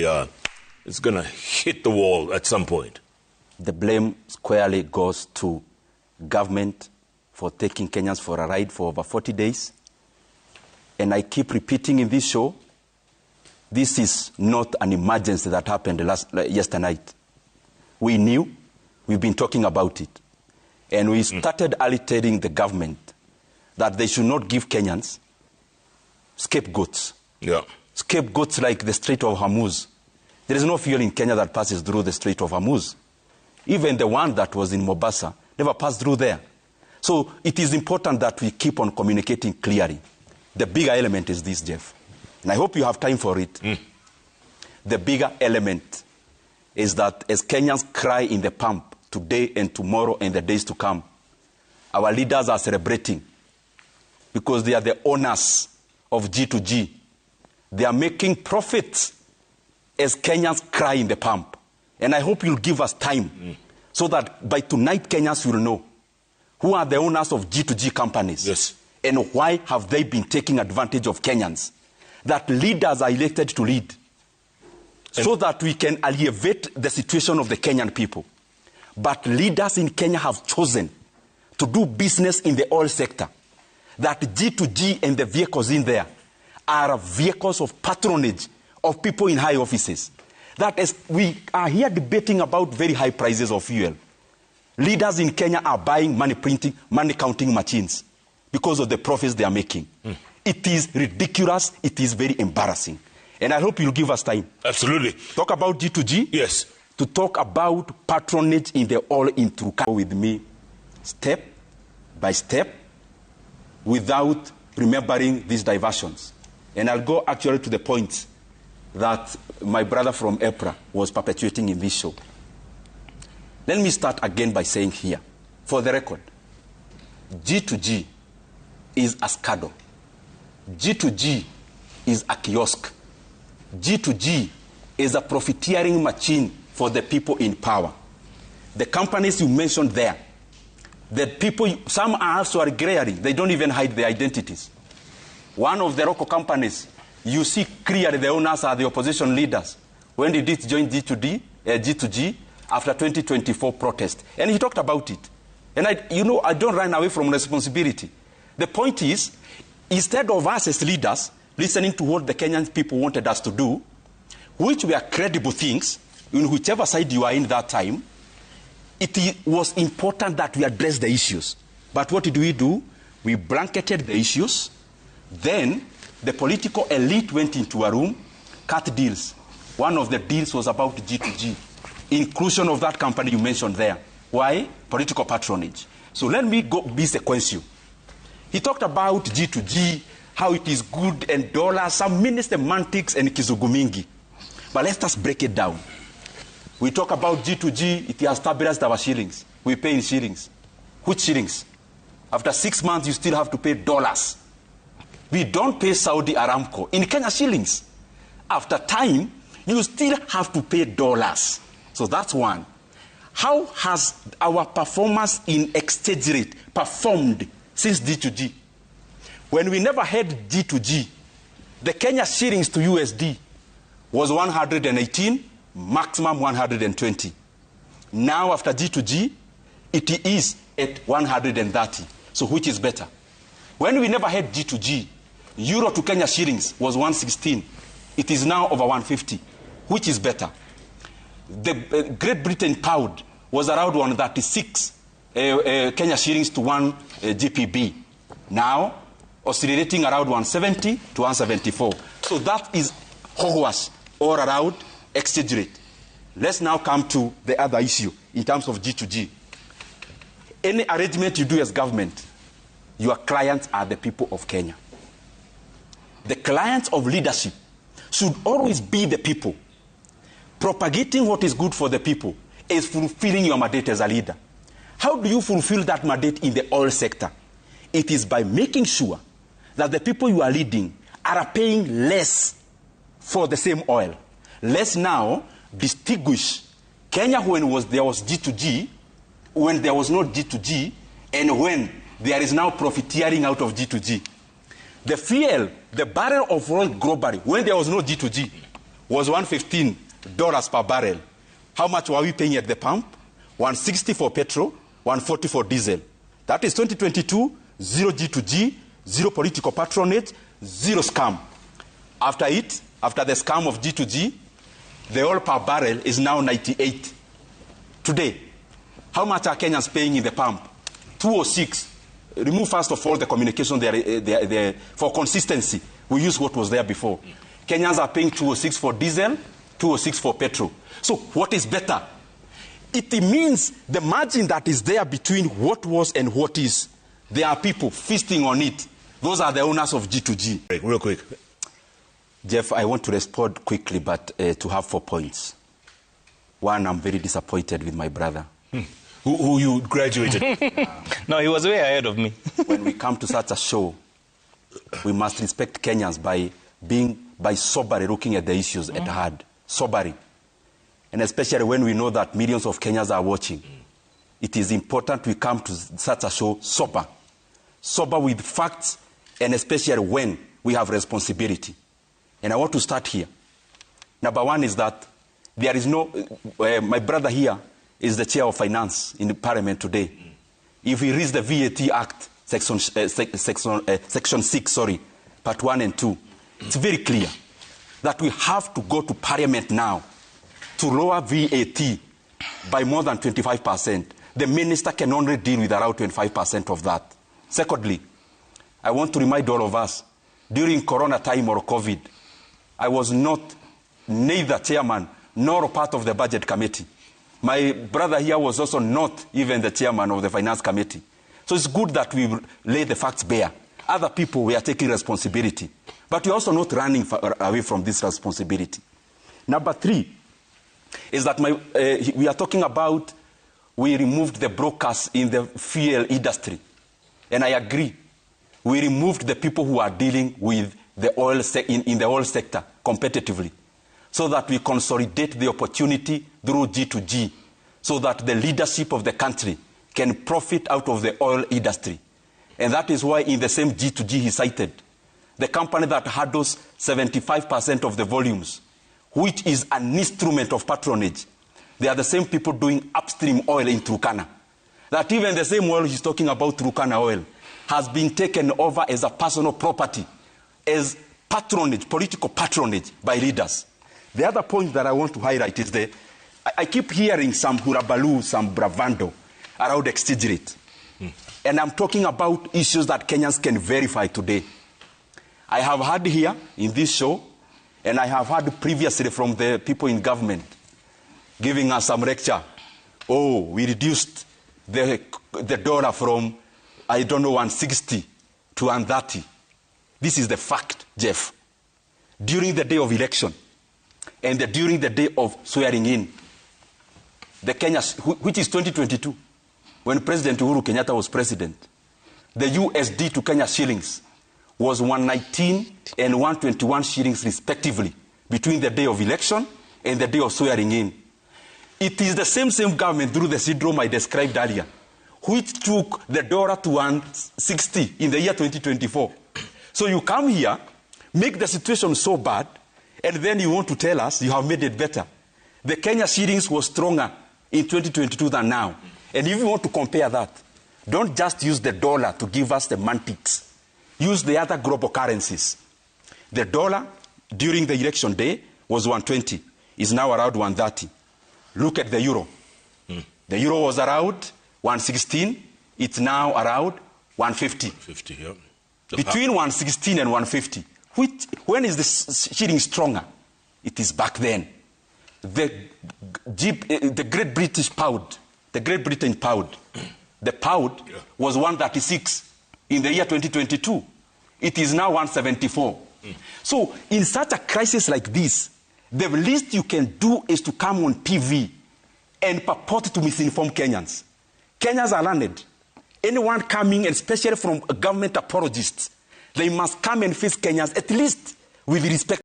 Yeah, it's going to hit the wall at some point. The blame squarely goes to government for taking Kenyans for a ride for over 40 days. And I keep repeating in this show, this is not an emergency that happened yesterday night. We knew, we've been talking about it. And we started early telling the government that they should not give Kenyans scapegoats. Yeah. Scapegoats like the Strait of Hormuz. There is no fuel in Kenya that passes through the Strait of Hormuz. Even the one that was in Mombasa never passed through there. So it is important that we keep on communicating clearly. The bigger element is this, Jeff. And I hope you have time for it. The bigger element is that as Kenyans cry in the pump today and tomorrow and the days to come, our leaders are celebrating because they are the owners of G2G. They are making profits as Kenyans cry in the pump. And I hope you'll give us time so that by tonight Kenyans will know who are the owners of G2G companies. Yes. And why have they been taking advantage of Kenyans? That leaders are elected to lead so that we can alleviate the situation of the Kenyan people. But leaders in Kenya have chosen to do business in the oil sector. That G2G and the vehicles in there are vehicles of patronage of people in high offices. That is, we are here debating about very high prices of fuel. Leaders in Kenya are buying money printing, money counting machines because of the profits they are making. It is ridiculous. It is very embarrassing. And I hope you'll give us time. Absolutely. Talk about G2G. Yes. To talk about patronage in the oil in Turkana with me, step by step, without remembering these diversions. And I'll go actually to the point that my brother from EPRA was perpetuating in this show. Let me start again by saying here, for the record, G2G is a SCADO. G2G is a kiosk. G2G is a profiteering machine for the people in power. The companies you mentioned there, the people, some are also glaring. They don't even hide their identities. One of the local companies, you see clearly the owners are the opposition leaders. When did it join G2G? After 2024 protest. And he talked about it. And I don't run away from responsibility. The point is, instead of us as leaders listening to what the Kenyan people wanted us to do, which were credible things, in whichever side you are in that time, it was important that we address the issues. But what did we do? We blanketed the issues. Then the political elite went into a room, cut deals. One of the deals was about G2G. Inclusion of that company you mentioned there. Why? Political patronage. So let me be sequential. He talked about G2G, how it is good and dollars, some mini semantics and kizugumingi. But let's just break it down. We talk about G2G, it has stabilized our shillings. We pay in shillings. Which shillings? After 6 months, you still have to pay dollars. We don't pay Saudi Aramco in Kenya shillings. After time, you still have to pay dollars. So that's one. How has our performance in exchange rate performed since G2G? When we never had G2G, the Kenya shillings to USD was 118, maximum 120. Now after G2G, it is at 130. So which is better? When we never had G2G, euro to Kenya shillings was 116. It is now over 150. Which is better? The Great Britain pound was around 136 Kenya shillings to 1 GPB. Now, oscillating around 170 to 174. So that is hogwash all around exchange rate. Let's now come to the other issue in terms of G2G. Any arrangement you do as government, your clients are the people of Kenya. The clients of leadership should always be the people. Propagating what is good for the people is fulfilling your mandate as a leader. How do you fulfill that mandate in the oil sector? It is by making sure that the people you are leading are paying less for the same oil. Let's now distinguish Kenya when there was G2G, when there was not G2G, and when there is now profiteering out of G2G. The fuel, the barrel of oil globally, when there was no G2G, was $115 per barrel. How much were we paying at the pump? $160 for petrol, $140 for diesel. That is 2022, zero G2G, zero political patronage, zero scam. After the scam of G2G, the oil per barrel is now 98. Today, how much are Kenyans paying in the pump? 206. Remove first of all the communication there for consistency. We use what was there before. Kenyans are paying 206 for diesel, 206 for petrol. So what is better? It means the margin that is there between what was and what is, there are people feasting on it. Those are the owners of G2G. Real quick. Jeff, I want to respond quickly, but to have 4 points. One, I'm very disappointed with my brother. Who you graduated? No, he was way ahead of me. When we come to such a show, we must respect Kenyans by soberly looking at the issues at hand. Soberly. And especially when we know that millions of Kenyans are watching. It is important we come to such a show sober. Sober with facts, and especially when we have responsibility. And I want to start here. Number one is that there is no... my brother here is the chair of finance in the parliament today. If we read the VAT Act, section 6, part 1 and 2, it's very clear that we have to go to parliament now to lower VAT by more than 25%. The minister can only deal with around 25% of that. Secondly, I want to remind all of us, during Corona time or COVID, I was not neither chairman nor part of the budget committee. My brother here was also not even the chairman of the finance committee. So it's good that we lay the facts bare. Other people were taking responsibility. But we're also not running away from this responsibility. Number 3 is that we are talking about we removed the brokers in the fuel industry. And I agree. We removed the people who are dealing with the oil in the oil sector competitively, so that we consolidate the opportunity through G2G, so that the leadership of the country can profit out of the oil industry. And that is why in the same G2G he cited, the company that handles 75% of the volumes, which is an instrument of patronage, they are the same people doing upstream oil in Turkana. That even the same oil he's talking about, Turkana oil, has been taken over as a personal property, as patronage, political patronage by leaders. The other point that I want to highlight is I keep hearing some hurabaloo, some bravado around exchange rate. And I'm talking about issues that Kenyans can verify today. I have heard here in this show, and I have heard previously from the people in government giving us some lecture. Oh, we reduced the dollar from, I don't know, 160 to 130. This is the fact, Jeff. During the day of election and during the day of swearing in, the Kenya, which is 2022, when President Uhuru Kenyatta was president, the USD to Kenya shillings was 119 and 121 shillings respectively between the day of election and the day of swearing in. It is the same government through the syndrome I described earlier, which took the dollar to 160 in the year 2024. So you come here, make the situation so bad, and then you want to tell us you have made it better. The Kenya shillings was stronger in 2022 than now. And if you want to compare that, don't just use the dollar to give us semantics. Use the other global currencies. The dollar during the election day was 120. Is now around 130. Look at the euro. The euro was around 116. It's now around 150. 50, yeah. Between 116 and 150. When is the shilling stronger? It is back then. The Great British pound, the Great Britain pound, the pound was 136 in the year 2022. It is now 174. So in such a crisis like this, the least you can do is to come on TV and purport to misinform Kenyans. Kenyans are learned. Anyone coming, especially from government apologists, they must come and face Kenyans at least with respect.